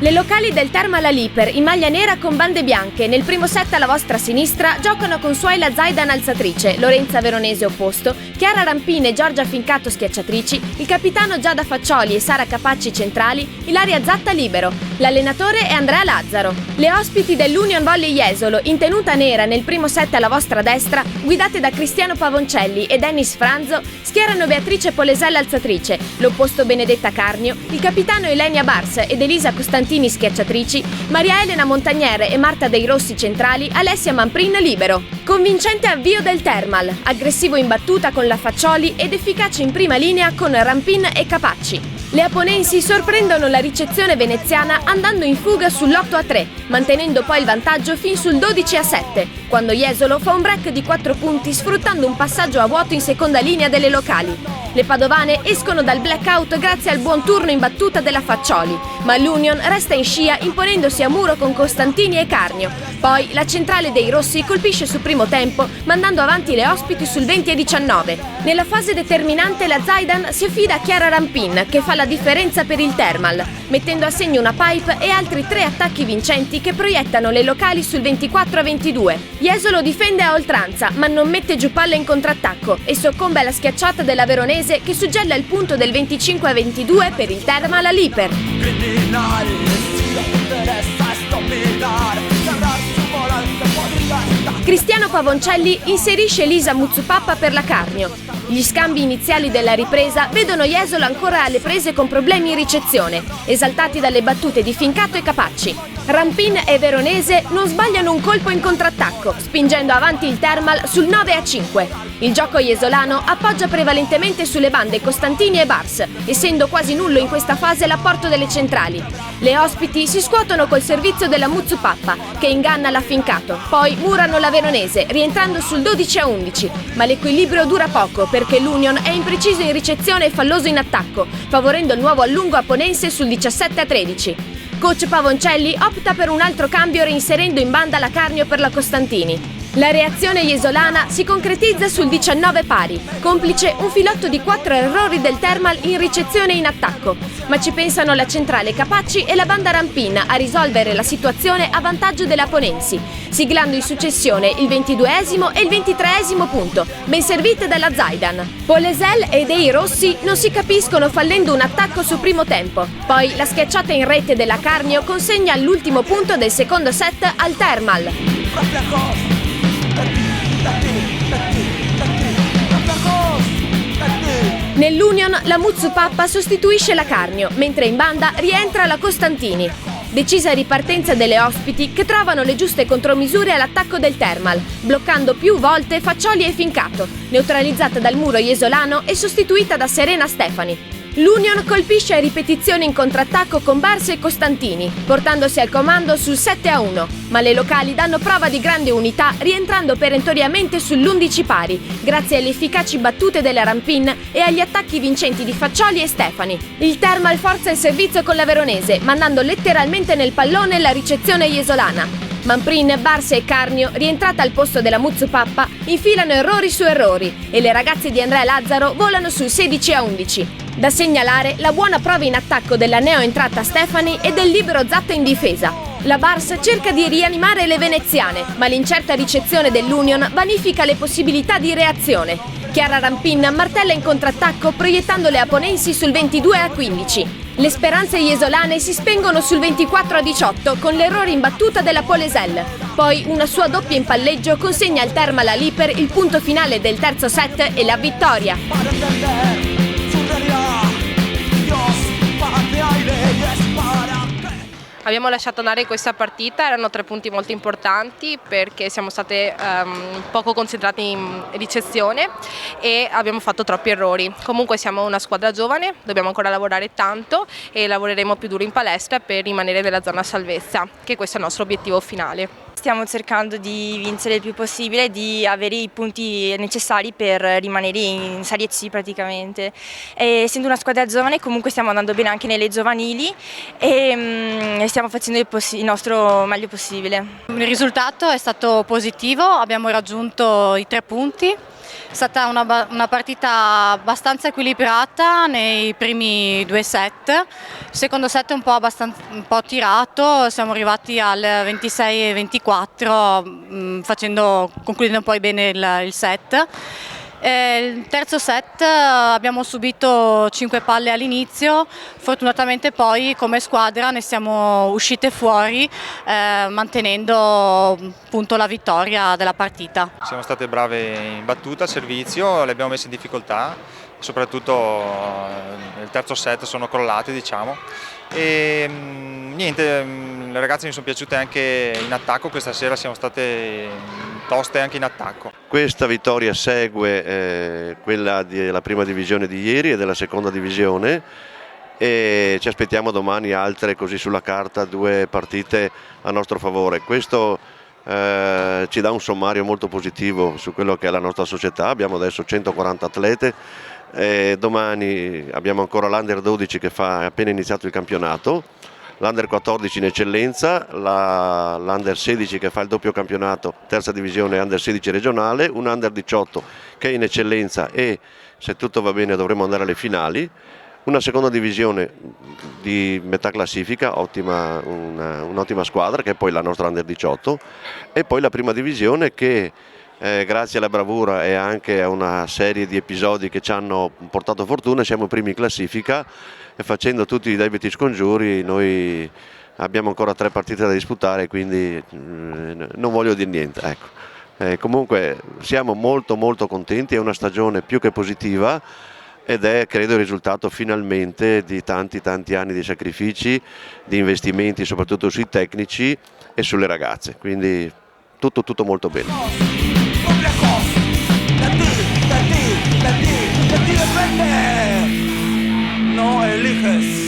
Le locali del Thermal Liper in maglia nera con bande bianche, nel primo set alla vostra sinistra giocano con Suela Zaidan alzatrice, Lorenza Veronese opposto, Chiara Rampin e Giorgia Fincato schiacciatrici, il capitano Giada Faccioli e Sara Capacci centrali, Ilaria Zatta libero. L'allenatore è Andrea Lazzaro. Le ospiti dell'Union Volley Jesolo in tenuta nera nel primo set alla vostra destra, guidate da Cristiano Pavoncelli e Dennis Franzo, schierano Beatrice Polesella alzatrice, l'opposto Benedetta Carnio, il capitano Elenia Bars ed Elisa Costantini schiacciatrici, Maria Elena Montagnere e Marta Dei Rossi centrali, Alessia Manprin libero. Convincente avvio del Thermal, aggressivo in battuta con la Faccioli ed efficace in prima linea con Rampin e Capacci. Le aponensi sorprendono la ricezione veneziana andando in fuga sull'8-3, mantenendo poi il vantaggio fin sul 12-7, quando Jesolo fa un break di 4 punti sfruttando un passaggio a vuoto in seconda linea delle locali. Le padovane escono dal blackout grazie al buon turno in battuta della Faccioli, ma l'Union resta in scia imponendosi a muro con Costantini e Carnio. Poi la centrale dei Rossi colpisce su primo tempo, mandando avanti le ospiti sul 20-19. Nella fase determinante la Zaidan si affida a Chiara Rampin, che fa la differenza per il Thermal, mettendo a segno una pipe e altri 3 attacchi vincenti che proiettano le locali sul 24-22. Jesolo difende a oltranza, ma non mette giù palla in contrattacco e soccombe alla schiacciata della Veronese che suggella il punto del 25-22 per il Thermal Liper. Cristiano Pavoncelli inserisce Elisa Muzzupappa per la Carnio. Gli scambi iniziali della ripresa vedono Jesolo ancora alle prese con problemi in ricezione, esaltati dalle battute di Fincato e Capacci. Rampin e Veronese non sbagliano un colpo in contrattacco, spingendo avanti il Thermal sul 9-5. Il gioco jesolano appoggia prevalentemente sulle bande Costantini e Bars, essendo quasi nullo in questa fase l'apporto delle centrali. Le ospiti si scuotono col servizio della Muzzupappa, che inganna la Fincato. Poi murano la Veronese, rientrando sul 12-11, ma l'equilibrio dura poco perché l'Union è impreciso in ricezione e falloso in attacco, favorendo il nuovo allungo aponense sul 17-13. Coach Pavoncelli opta per un altro cambio reinserendo in banda la Carnio per la Costantini. La reazione jesolana si concretizza sul 19 pari, complice un filotto di 4 errori del Thermal in ricezione e in attacco, ma ci pensano la centrale Capacci e la banda Rampin a risolvere la situazione a vantaggio della Ponensi, siglando in successione il 22esimo e il 23esimo punto, ben servite dalla Zaidan. Polesel e Dei Rossi non si capiscono fallendo un attacco su primo tempo, poi la schiacciata in rete della Carnio consegna l'ultimo punto del secondo set al Thermal. Nell'Union la Muzzupappa sostituisce la Carnio, mentre in banda rientra la Costantini. Decisa ripartenza delle ospiti che trovano le giuste contromisure all'attacco del Thermal, bloccando più volte Faccioli e Fincato, neutralizzata dal muro jesolano e sostituita da Serena Stefani. L'Union colpisce a ripetizione in contrattacco con Bars e Costantini, portandosi al comando sul 7-1, ma le locali danno prova di grande unità rientrando perentoriamente sull'11 pari, grazie alle efficaci battute della Rampin e agli attacchi vincenti di Faccioli e Stefani. Il Thermal forza il servizio con la Veronese, mandando letteralmente nel pallone la ricezione jesolana. Manprin, Bars e Carnio, rientrata al posto della Muzzupappa, infilano errori su errori e le ragazze di Andrea Lazzaro volano sul 16-11. Da segnalare la buona prova in attacco della neoentrata Stefani e del libero Zatta in difesa. La Bars cerca di rianimare le veneziane, ma l'incerta ricezione dell'Union vanifica le possibilità di reazione. Chiara Rampin martella in contrattacco proiettando le aponensi sul 22-15. Le speranze jesolane si spengono sul 24-18 con l'errore in battuta della Polesel. Poi una sua doppia in palleggio consegna al Thermal Liper il punto finale del terzo set e la vittoria. Abbiamo lasciato andare in questa partita, erano 3 punti molto importanti perché siamo state poco concentrati in ricezione e abbiamo fatto troppi errori. Comunque siamo una squadra giovane, dobbiamo ancora lavorare tanto e lavoreremo più duro in palestra per rimanere nella zona salvezza, che questo è il nostro obiettivo finale. Stiamo cercando di vincere il più possibile, di avere i punti necessari per rimanere in Serie C praticamente. E essendo una squadra giovane comunque stiamo andando bene anche nelle giovanili e stiamo facendo il nostro meglio possibile. Il risultato è stato positivo, abbiamo raggiunto i 3 punti. È stata una partita abbastanza equilibrata nei primi 2 set, il secondo set è un po' tirato, siamo arrivati al 26-24 concludendo poi bene il set. Il terzo set abbiamo subito 5 palle all'inizio, fortunatamente poi come squadra ne siamo uscite fuori mantenendo appunto la vittoria della partita. Siamo state brave in battuta, servizio, le abbiamo messe in difficoltà, soprattutto nel terzo set sono crollate, diciamo. E niente, le ragazze mi sono piaciute anche in attacco, questa sera siamo state toste anche in attacco. Questa vittoria segue quella della prima divisione di ieri e della seconda divisione e ci aspettiamo domani altre, così sulla carta, 2 partite a nostro favore. Questo ci dà un sommario molto positivo su quello che è la nostra società. Abbiamo adesso 140 atlete. Domani abbiamo ancora l'Under 12 che ha appena iniziato il campionato, l'Under 14 in eccellenza, l'Under 16 che fa il doppio campionato, terza divisione Under 16 regionale, un Under 18 che è in eccellenza e se tutto va bene dovremo andare alle finali, una seconda divisione di metà classifica, un'ottima squadra che è poi la nostra Under 18 e poi la prima divisione che grazie alla bravura e anche a una serie di episodi che ci hanno portato fortuna siamo primi in classifica e facendo tutti i debiti scongiuri noi abbiamo ancora 3 partite da disputare, quindi non voglio dire niente, ecco. Comunque siamo molto contenti, è una stagione più che positiva ed è credo il risultato finalmente di tanti anni di sacrifici, di investimenti soprattutto sui tecnici e sulle ragazze, quindi tutto molto bene. No eliges.